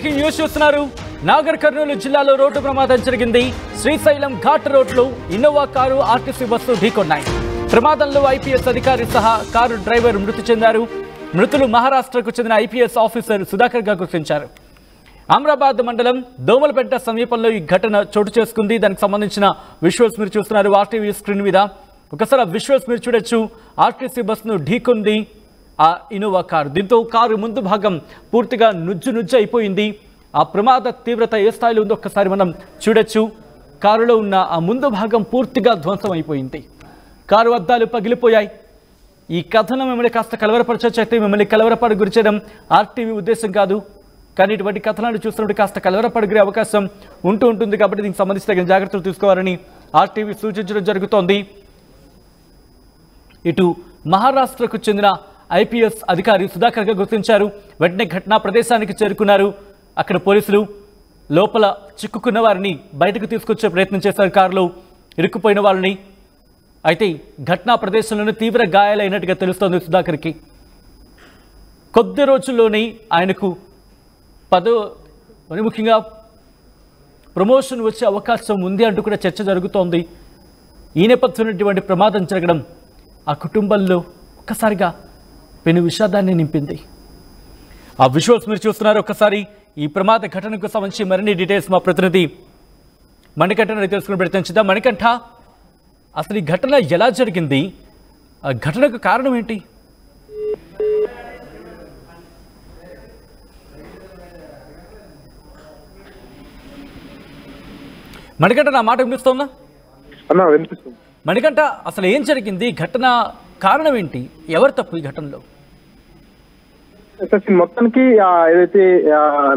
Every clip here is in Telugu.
బ్రేకింగ్ న్యూస్ చూస్తున్నారు. నాగర్ కర్నూలు జిల్లాలో రోడ్డు ప్రమాదం జరిగింది. శ్రీశైలం ఘాట్ రోడ్లో ఇన్నోవా కారు ఆర్టీసీ బస్సు ఢీకొన్నాయి. ప్రమాదంలో ఐపీఎస్ అధికారి సహా కారు డ్రైవర్ మృతి చెందారు. మృతులు మహారాష్ట్రకు చెందిన ఐపీఎస్ ఆఫీసర్ సుధాకర్ గా గుర్తించారు. అమరాబాద్ మండలం దోమలపేట సమీపంలో ఈ ఘటన చోటు చేసుకుంది. దానికి సంబంధించిన విజువల్స్ మీరు చూస్తున్నారు ఆర్టీవీ స్క్రీన్ మీద. ఒకసారి ఆ విజువల్స్ మీరు చూడొచ్చు. ఆర్టీసీ బస్సును ఢీకొంది ఆ ఇన్నోవా కారు. దీంతో కారు ముందు భాగం పూర్తిగా నుజ్జు అయిపోయింది. ఆ ప్రమాద తీవ్రత ఏ స్థాయిలో ఉందో ఒక్కసారి మనం చూడొచ్చు. కారులో ఉన్న ఆ ముందు భాగం పూర్తిగా ధ్వంసం అయిపోయింది. కారు అద్దాలు పగిలిపోయాయి. ఈ కథను మిమ్మల్ని కాస్త కలవరపరచొచ్చు. అయితే మిమ్మల్ని కలవరపడి గురి చేయడం ఆర్టీవీ ఉద్దేశం కాదు. కానీ ఇటువంటి కథనాలు చూస్తున్నప్పుడు కాస్త కలవరపడిగే అవకాశం ఉంటుంది. కాబట్టి దీనికి సంబంధించి తగిన జాగ్రత్తలు తీసుకోవాలని ఆర్టీవీ సూచించడం జరుగుతోంది. ఇటు మహారాష్ట్రకు చెందిన ఐపీఎస్ అధికారి సుధాకర్ గా గుర్తించారు. వెంటనే ఘటనా ప్రదేశానికి చేరుకున్నారు. అక్కడ పోలీసులు లోపల చిక్కుకున్న వారిని బయటకు తీసుకొచ్చే ప్రయత్నం చేశారు. కారులో ఇరుక్కుపోయిన వాళ్ళని. అయితే ఘటనా ప్రదేశంలోనే తీవ్ర గాయాలైనట్టుగా తెలుస్తోంది సుధాకర్కి. కొద్ది రోజుల్లోనే ఆయనకు మరి ముఖ్యంగా ప్రమోషన్ వచ్చే అవకాశం ఉంది అంటూ కూడా చర్చ జరుగుతోంది. ఈ నేపథ్యంలో ఇటువంటి ప్రమాదం జరగడం ఆ కుటుంబంలో ఒక్కసారిగా పెను విషాదాన్ని నింపింది. ఆ విజువల్స్ మీరు చూస్తున్నారు. ఒక్కసారి ఈ ప్రమాద ఘటనకు సంబంధించి మరిన్ని డీటెయిల్స్ మా ప్రతినిధి మణికంఠ తెలుసుకుని ప్రయత్నించుదాం. మణికంఠ, అసలు ఈ ఘటన ఎలా జరిగింది? ఆ ఘటనకు కారణం ఏంటి? మణికంఠ, నా మాట వినిపిస్తోందా? మణికంఠ, అసలు ఏం జరిగింది? ఘటన కారణం ఏంటి? ఎవరు తప్పు ఈ ఘటనలో? మొత్తానికి ఏదైతే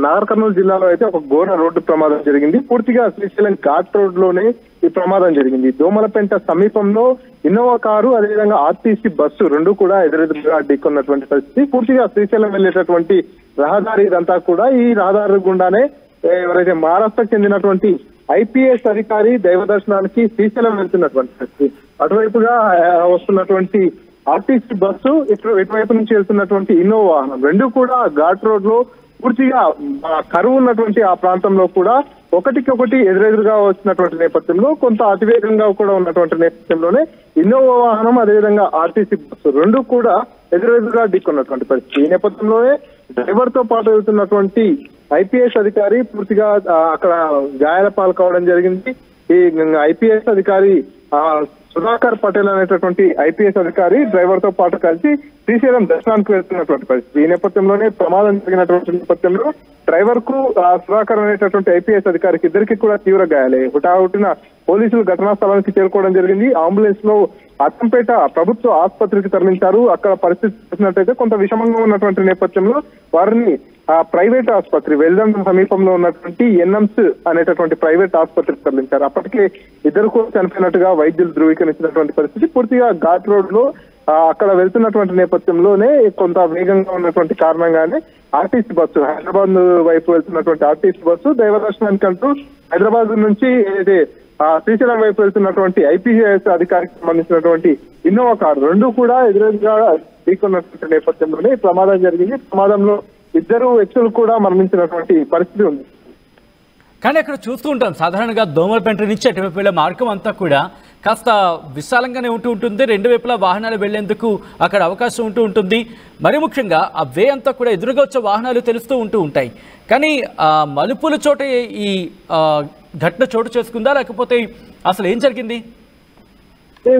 నాగర్ కర్నూలు జిల్లాలో అయితే ఒక ఘోర రోడ్డు ప్రమాదం జరిగింది. పూర్తిగా శ్రీశైలం ఘాట్ రోడ్ లోనే ఈ ప్రమాదం జరిగింది. దోమలపేట సమీపంలో ఇన్నోవా కారు, అదేవిధంగా ఆర్టీసీ బస్సు రెండు కూడా ఎదురెదురుగా ఢీకొన్నటువంటి పరిస్థితి. పూర్తిగా శ్రీశైలం వెళ్లేటటువంటి రహదారి ఇదంతా కూడా ఈ రహదారి గుండానే ఎవరైతే మహారాష్ట్రకు చెందినటువంటి ఐపీఎస్ అధికారి దైవ దర్శనానికి శ్రీశైలం వెళ్తున్నటువంటి పరిస్థితి. అటువైపుగా వస్తున్నటువంటి ఆర్టీసీ బస్సు, ఇటువైపు నుంచి వెళ్తున్నటువంటి ఇన్నోవా వాహనం రెండు కూడా ఘాట్ రోడ్ లో పూర్తిగా కరువు ఉన్నటువంటి ఆ ప్రాంతంలో కూడా ఒకటికొకటి ఎదురెదురుగా వచ్చినటువంటి నేపథ్యంలో, కొంత అతివేగంగా కూడా ఉన్నటువంటి నేపథ్యంలోనే ఇన్నోవా వాహనం అదేవిధంగా ఆర్టీసీ బస్సు రెండు కూడా ఎదురెదురుగా ఢీకొన్నటువంటి పరిస్థితి. ఈ నేపథ్యంలోనే డ్రైవర్ తో పాటు వెళ్తున్నటువంటి ఐపీఎస్ అధికారి పూర్తిగా అక్కడ గాయాల పాలు కావడం జరిగింది. ఈ ఐపీఎస్ అధికారి సుధాకర్ పటేల్ అనేటటువంటి ఐపీఎస్ అధికారి డ్రైవర్ తో పాటు కలిసి శ్రీశైలం దర్శనానికి వెళ్తున్నటువంటి పరిస్థితి. ఈ నేపథ్యంలోనే ప్రమాదం జరిగినటువంటి నేపథ్యంలో డ్రైవర్ కు సుధాకర్ అనేటటువంటి ఐపీఎస్ అధికారికి ఇద్దరికి కూడా తీవ్ర గాయాలే. హుటాహుటిన పోలీసులు ఘటనా స్థలానికి చేరుకోవడం జరిగింది. అంబులెన్స్ లో అచ్చంపేట ప్రభుత్వ ఆసుపత్రికి తరలించారు. అక్కడ పరిస్థితి చూసినట్టయితే కొంత విషమంగా ఉన్నటువంటి నేపథ్యంలో వారిని ప్రైవేట్ ఆసుపత్రి వెల్దండ సమీపంలో ఉన్నటువంటి ఎన్ఎంస్ అనేటటువంటి ప్రైవేట్ ఆసుపత్రికి తరలించారు. అప్పటికే ఇద్దరు కూడా చనిపోయినట్టుగా వైద్యులు ధృవీకరించినటువంటి పరిస్థితి. పూర్తిగా ఘాట్ రోడ్ లో అక్కడ వెళ్తున్నటువంటి నేపథ్యంలోనే కొంత వేగంగా ఉన్నటువంటి కారణంగానే ఆర్టీసీ బస్సు, హైదరాబాద్ వైపు వెళ్తున్నటువంటి ఆర్టీసీ బస్సు దైవదర్శనానికి అంటూ హైదరాబాద్ నుంచి ఏదైతే శ్రీశైలం వైపు వెళ్తున్నటువంటి ఐపీఎస్ అధికారికి సంబంధించినటువంటి ఇన్నోవా కారు రెండు కూడా ఎదురుగా ఢీకొన్నటువంటి నేపథ్యంలోనే ప్రమాదం జరిగింది. ప్రమాదంలో ఇద్దరు వ్యక్తులు కూడా మరణించినటువంటి పరిస్థితి ఉంది. కానీ అక్కడ చూస్తూ ఉంటాం సాధారణంగా దోమలపేట నుంచి అటువైపు వెళ్ళే మార్గం అంతా కూడా కాస్త విశాలంగానే ఉంటుంది. రెండు వైపులా వాహనాలు వెళ్లేందుకు అక్కడ అవకాశం ఉంటుంది. మరి ముఖ్యంగా ఆ వే అంతా కూడా ఎదురుగా వచ్చే వాహనాలు తెలుస్తూ ఉంటాయి. కానీ మలుపుల చోట ఈ ఘటన చోటు చేసుకుందా, లేకపోతే అసలు ఏం జరిగింది?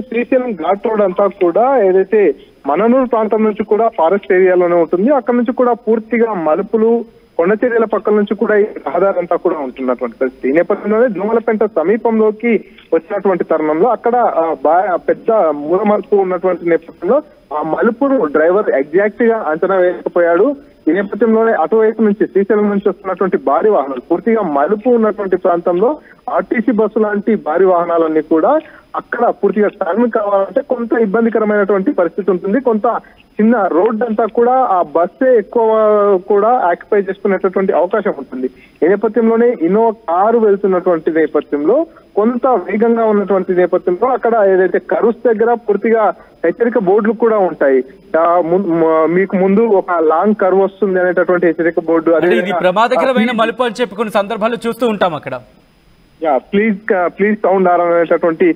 శ్రీశైలం ఘాట్ రోడ్ అంతా కూడా ఏదైతే మననూరు ప్రాంతం నుంచి కూడా ఫారెస్ట్ ఏరియాలోనే ఉంటుంది. అక్కడ నుంచి కూడా పూర్తిగా మలుపులు, కొండ చర్యల పక్కల నుంచి కూడా ఈ రహదారి అంతా కూడా ఉంటున్నటువంటి పరిస్థితి. ఈ నేపథ్యంలోనే దోమలపేట సమీపంలోకి వచ్చినటువంటి తరుణంలో అక్కడ పెద్ద మూల మలుపు ఉన్నటువంటి నేపథ్యంలో ఆ మలుపును డ్రైవర్ ఎగ్జాక్ట్ గా అంచనా వేయకపోయాడు. ఈ నేపథ్యంలోనే అటువైపు నుంచి శ్రీశైలం నుంచి వస్తున్నటువంటి భారీ వాహనాలు పూర్తిగా మలుపు ఉన్నటువంటి ప్రాంతంలో ఆర్టీసీ బస్సు లాంటి భారీ వాహనాలన్నీ కూడా అక్కడ పూర్తిగా టర్న్ కావాలంటే కొంత ఇబ్బందికరమైనటువంటి పరిస్థితి ఉంటుంది. కొంత చిన్న రోడ్ అంతా కూడా ఆ బస్సే ఎక్కువ కూడా ఆక్యుపై చేసుకునేటటువంటి అవకాశం ఉంటుంది. ఈ నేపథ్యంలోనే ఇన్నోవా కారు వెళ్తున్నటువంటి నేపథ్యంలో కొంత వేగంగా ఉన్నటువంటి నేపథ్యంలో అక్కడ ఏదైతే కరుస్ దగ్గర పూర్తిగా హెచ్చరిక బోర్డులు కూడా ఉంటాయి. మీకు ముందు ఒక లాంగ్ కర్వ్ వస్తుంది అనేటటువంటి హెచ్చరిక బోర్డు, ఇది ప్రమాదకరమైన మలుపు అని చెప్పి కొన్ని సందర్భాలు చూస్తూ ఉంటాం అక్కడ. ప్లీజ్ సౌండ్ ఆర్ అనేటటువంటి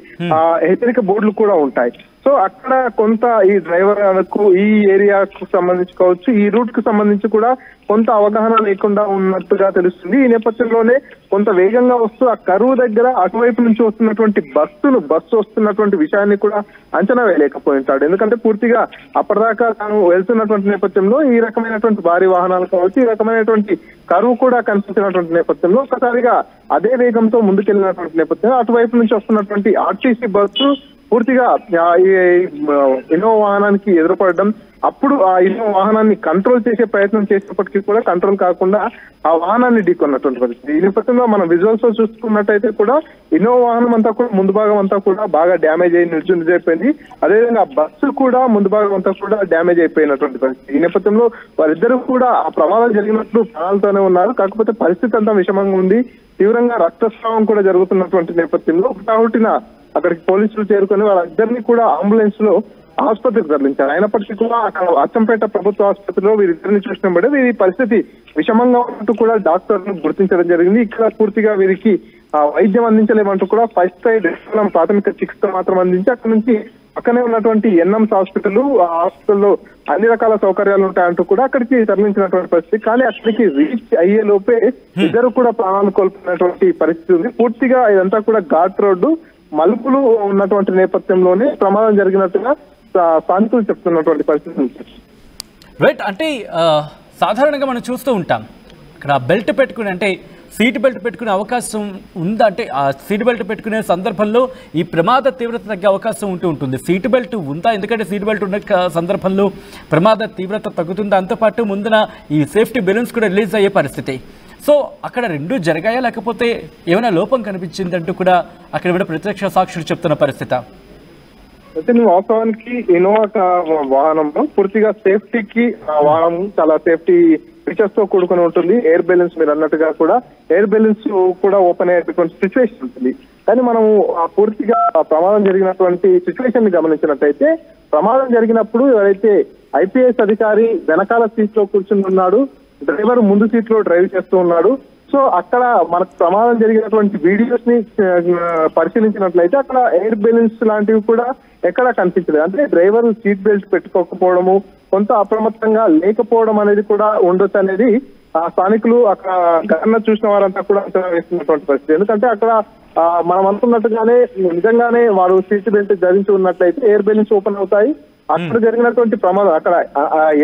హెచ్చరిక బోర్డులు కూడా ఉంటాయి. సో అక్కడ కొంత ఈ డ్రైవర్లకు ఈ ఏరియాకు సంబంధించి కావచ్చు, ఈ రూట్ కు సంబంధించి కూడా కొంత అవగాహన లేకుండా ఉన్నట్టుగా తెలుస్తుంది. ఈ నేపథ్యంలోనే కొంత వేగంగా వస్తూ ఆ కరువు దగ్గర అటువైపు నుంచి వస్తున్నటువంటి బస్సు వస్తున్నటువంటి విషయాన్ని కూడా అంచనా వేయలేకపోయి ఉంటాడు. ఎందుకంటే పూర్తిగా అప్పటిదాకా తాను వెళ్తున్నటువంటి నేపథ్యంలో ఈ రకమైనటువంటి భారీ వాహనాలు కావచ్చు, ఈ రకమైనటువంటి కరువు కూడా కనిపించినటువంటి నేపథ్యంలో ఒక్కసారిగా అదే వేగంతో ముందుకెళ్లినటువంటి నేపథ్యంలో అటువైపు నుంచి వస్తున్నటువంటి ఆర్టీసీ బస్సు పూర్తిగా ఇన్నోవా వాహనానికి ఎదురుపడడం, అప్పుడు ఆ ఇన్నోవా వాహనాన్ని కంట్రోల్ చేసే ప్రయత్నం చేసినప్పటికీ కూడా కంట్రోల్ కాకుండా ఆ వాహనాన్ని ఢీకొన్నటువంటి పరిస్థితి. ఈ నేపథ్యంలో మనం విజువల్స్ లో చూసుకున్నట్టయితే కూడా ఇన్నోవా వాహనం అంతా కూడా ముందు భాగం అంతా కూడా బాగా డ్యామేజ్ అయ్యి నిలిచిపోయింది. అదేవిధంగా బస్సు కూడా ముందు భాగం అంతా కూడా డ్యామేజ్ అయిపోయినటువంటి పరిస్థితి. ఈ నేపథ్యంలో వారిద్దరూ కూడా ఆ ప్రమాదం జరిగినట్లు ప్రాణాలతోనే ఉన్నారు. కాకపోతే పరిస్థితి అంతా విషమంగా ఉంది. తీవ్రంగా రక్తస్రావం కూడా జరుగుతున్నటువంటి నేపథ్యంలో హుటాహుటిన అక్కడికి పోలీసులు చేరుకొని వాళ్ళిద్దరినీ కూడా అంబులెన్స్ లో ఆసుపత్రికి తరలించారు. అయినప్పటికీ కూడా అక్కడ అచ్చంపేట ప్రభుత్వ ఆసుపత్రిలో వీరిద్దరిని చూసినప్పుడే వీరి పరిస్థితి విషమంగా ఉన్నట్టు కూడా డాక్టర్లు గుర్తించడం జరిగింది. ఇక్కడ పూర్తిగా వీరికి వైద్యం అందించలేమంటూ కూడా ఫస్ట్ ఎయిడ్ ప్రాథమిక చికిత్స మాత్రం అందించి అక్కడ నుంచి పక్కనే ఉన్నటువంటి ఎన్ఎంస్ హాస్పిటల్, ఆ హాస్పిటల్లో అన్ని రకాల సౌకర్యాలు ఉంటాయంటూ కూడా అక్కడికి తరలించినటువంటి పరిస్థితి. కానీ అక్కడికి రీచ్ అయ్యే లోపే ఇద్దరు కూడా ప్రాణాలు కోల్పోయినటువంటి పరిస్థితి ఉంది. పూర్తిగా ఇదంతా కూడా ఘాట్ రోడ్డు, మలుపులు ఉన్నటువంటి నేపథ్యంలోనే ప్రమాదం జరిగినట్టుగా స్థానికులు చెప్తున్నటువంటి పరిస్థితి. రైట్, అంటే సాధారణంగా మనం చూస్తూ ఉంటాం ఇక్కడ బెల్ట్ పెట్టుకుని, అంటే సీట్ బెల్ట్ పెట్టుకునే అవకాశం ఉందా? అంటే ఆ సీట్ బెల్ట్ పెట్టుకునే సందర్భంలో ఈ ప్రమాద తీవ్రత తగ్గే అవకాశం ఉంటుంది. సీట్ బెల్ట్ ఉందా? ఎందుకంటే సీట్ బెల్ట్ ఉన్న సందర్భంలో ప్రమాద తీవ్రత తగ్గుతుంది. దాంతోపాటు ముందున ఈ సేఫ్టీ బెలూన్స్ కూడా రిలీజ్ అయ్యే పరిస్థితి. సో అక్కడ రెండు జరిగాయా, లేకపోతే ఏమైనా లోపం కనిపించిందంటూ కూడా అక్కడ కూడా ప్రత్యక్ష సాక్షులు చెప్తున్న పరిస్థితి. అయితే వాస్తవానికి ఇన్నోవా వాహనంలో పూర్తిగా సేఫ్టీకి వాహనం చాలా సేఫ్టీ ఫీచర్స్ తో కూడుకుని ఉంటుంది. ఎయిర్ బ్యాలెన్స్ మీరు అన్నట్టుగా కూడా ఎయిర్ బ్యాలెన్స్ కూడా ఓపెన్ అయ్యేటువంటి సిచ్యువేషన్ ఉంటుంది. కానీ మనం పూర్తిగా ప్రమాదం జరిగినటువంటి సిచ్యువేషన్ ని గమనించినట్టయితే ప్రమాదం జరిగినప్పుడు ఎవరైతే ఐపీఎస్ అధికారి వెనకాల సీట్ లో కూర్చుని ఉన్నాడు, డ్రైవర్ ముందు సీట్ లో డ్రైవ్ చేస్తూ ఉన్నాడు. సో అక్కడ మనకు ప్రమాదం జరిగినటువంటి వీడియోస్ ని పరిశీలించినట్లయితే అక్కడ ఎయిర్ బ్యాలెన్స్ లాంటివి కూడా ఎక్కడా కనిపించలేదు. అంటే డ్రైవర్ సీట్ బెల్ట్ పెట్టుకోకపోవడము, కొంత అప్రమత్తంగా లేకపోవడం అనేది కూడా ఉండొచ్చు అనేది స్థానికులు అక్కడ ఘటన చూసిన వారంతా కూడా అంచనా వేస్తున్నటువంటి పరిస్థితి. ఎందుకంటే అక్కడ మనం అనుకున్నట్టుగానే నిజంగానే వారు సీట్ బెల్ట్ ధరించి ఉన్నట్లయితే ఎయిర్ బ్యాలెన్స్ ఓపెన్ అవుతాయి. అక్కడ జరిగినటువంటి ప్రమాదం అక్కడ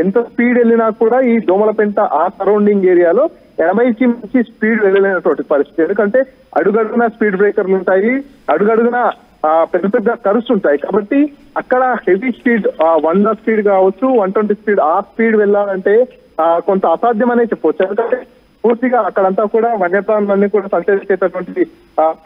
ఎంత స్పీడ్ వెళ్ళినా కూడా ఈ దోమలపెంట ఆ సరౌండింగ్ ఏరియాలో 80కి మించి స్పీడ్ వెళ్ళలేనటువంటి పరిస్థితి. ఎందుకంటే అడుగడుగున స్పీడ్ బ్రేకర్లు ఉంటాయి, అడుగడుగున పెద్ద పెద్ద కర్వ్స్ ఉంటాయి. కాబట్టి అక్కడ హెవీ స్పీడ్ 100 స్పీడ్ కావచ్చు, 120 స్పీడ్ ఆ స్పీడ్ వెళ్ళాలంటే కొంత అసాధ్యం అనే చెప్పవచ్చు. ఎందుకంటే పూర్తిగా అక్కడంతా కూడా వన్యప్రాణులన్నీ కూడా సంచరించేటటువంటి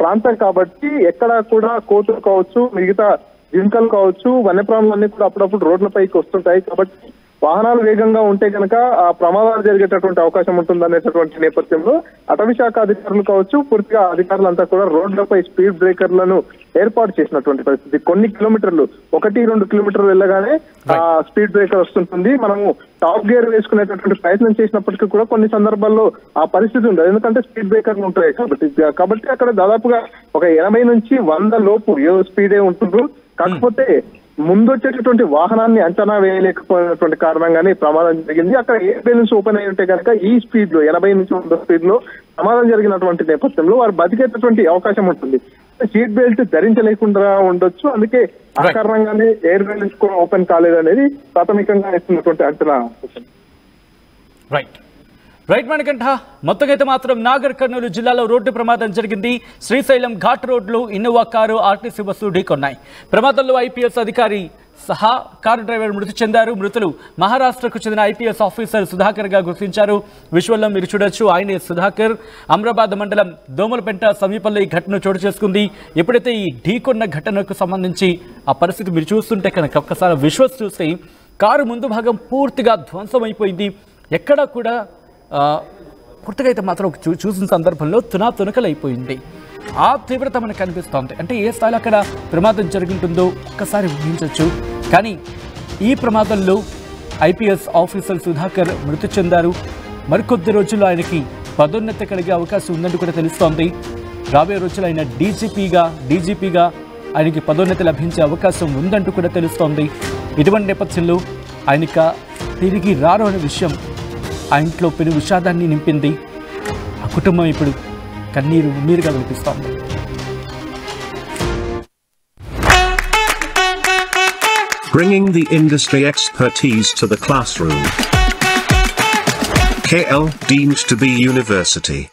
ప్రాంతం కాబట్టి ఎక్కడ కూడా కోతులు కావచ్చు, మిగతా జింకలు కావచ్చు, వన్యప్రాణులన్నీ కూడా అప్పుడప్పుడు రోడ్లపైకి వస్తుంటాయి. కాబట్టి వాహనాలు వేగంగా ఉంటే కనుక ఆ ప్రమాదాలు జరిగేటటువంటి అవకాశం ఉంటుందనేటటువంటి నేపథ్యంలో అటవీ శాఖ అధికారులు కావచ్చు, పూర్తిగా అధికారులంతా కూడా రోడ్లపై స్పీడ్ బ్రేకర్లను ఏర్పాటు చేసినటువంటి పరిస్థితి. కొన్ని కిలోమీటర్లు 1-2 కిలోమీటర్లు వెళ్ళగానే ఆ స్పీడ్ బ్రేకర్ వస్తుంటుంది. మనము టాప్ గేర్ వేసుకునేటటువంటి ప్రయత్నం చేసినప్పటికీ కూడా కొన్ని సందర్భాల్లో ఆ పరిస్థితి ఉండదు. ఎందుకంటే స్పీడ్ బ్రేకర్లు ఉంటాయి కాబట్టి అక్కడ దాదాపుగా ఒక 80 నుంచి 100 లోపు స్పీడే ఉంటుండ్రు. కాకపోతే ముందొచ్చేటటువంటి వాహనాన్ని అంచనా వేయలేకపోయినటువంటి కారణంగానే ప్రమాదం జరిగింది. అక్కడ ఎయిర్ బ్యాలెన్స్ ఓపెన్ అయి ఉంటే కనుక ఈ స్పీడ్ లో 80 నుంచి 100 స్పీడ్ లో ప్రమాదం జరిగినటువంటి నేపథ్యంలో వారు బతికేటటువంటి అవకాశం ఉంటుంది. సీట్ బెల్ట్ ధరించలేకుండా ఉండొచ్చు. అందుకే ఆ కారణంగానే ఎయిర్ బ్యాలెన్స్ కూడా ఓపెన్ కాలేదనేది ప్రాథమికంగా ఇస్తున్నటువంటి అంచనా. రైట్ మణికంఠ, మొత్తంగా అయితే మాత్రం నాగర్ కర్నూలు జిల్లాలో రోడ్డు ప్రమాదం జరిగింది. శ్రీశైలం ఘాట్ రోడ్లో ఇన్నోవా కారు ఆర్టీసీ బస్సు ఢీకొన్నాయి. ప్రమాదంలో ఐపీఎస్ అధికారి సహా కారు డ్రైవర్ మృతి చెందారు. మృతులు మహారాష్ట్రకు చెందిన ఐపీఎస్ ఆఫీసర్ సుధాకర్ గా గుర్తించారు. విజువల్లో మీరు చూడొచ్చు, ఆయనే సుధాకర్. అమ్రాబాద్ మండలం దోమలపెంట సమీపంలో ఈ ఘటన చోటు చేసుకుంది. ఎప్పుడైతే ఈ ఢీకొన్న ఘటనకు సంబంధించి ఆ పరిస్థితి మీరు చూస్తుంటే కనుక ఒక్కసారి విజువల్స్ చూస్తే కారు ముందు భాగం పూర్తిగా ధ్వంసమైపోయింది. ఎక్కడా కూడా పూర్తిగా అయితే మాత్రం చూసిన సందర్భంలో తునాతునకలైపోయింది. ఆ తీవ్రత మనకు కనిపిస్తోంది. అంటే ఏ స్థాయిలో అక్కడ ప్రమాదం జరుగుతుందో ఒక్కసారి ఊహించవచ్చు. కానీ ఈ ప్రమాదంలో ఐపీఎస్ ఆఫీసర్ సుధాకర్ మృతి చెందారు. మరికొద్ది రోజుల్లో ఆయనకి పదోన్నతి కలిగే అవకాశం ఉందంటూ కూడా తెలుస్తోంది. రాబోయే రోజుల్లో ఆయన డీజీపీగా ఆయనకి పదోన్నతి లభించే అవకాశం ఉందంటూ కూడా తెలుస్తోంది. ఇటువంటి నేపథ్యంలో ఆయనక తిరిగి రారు అనే విషయం ఆ ఇంట్లో పెను విషాదాన్ని నింపింది. ఆ కుటుంబం ఇప్పుడు కన్నీరుగా వినిపిస్తోంది. Bringing the industry expertise to the classroom. KL deemed to be university.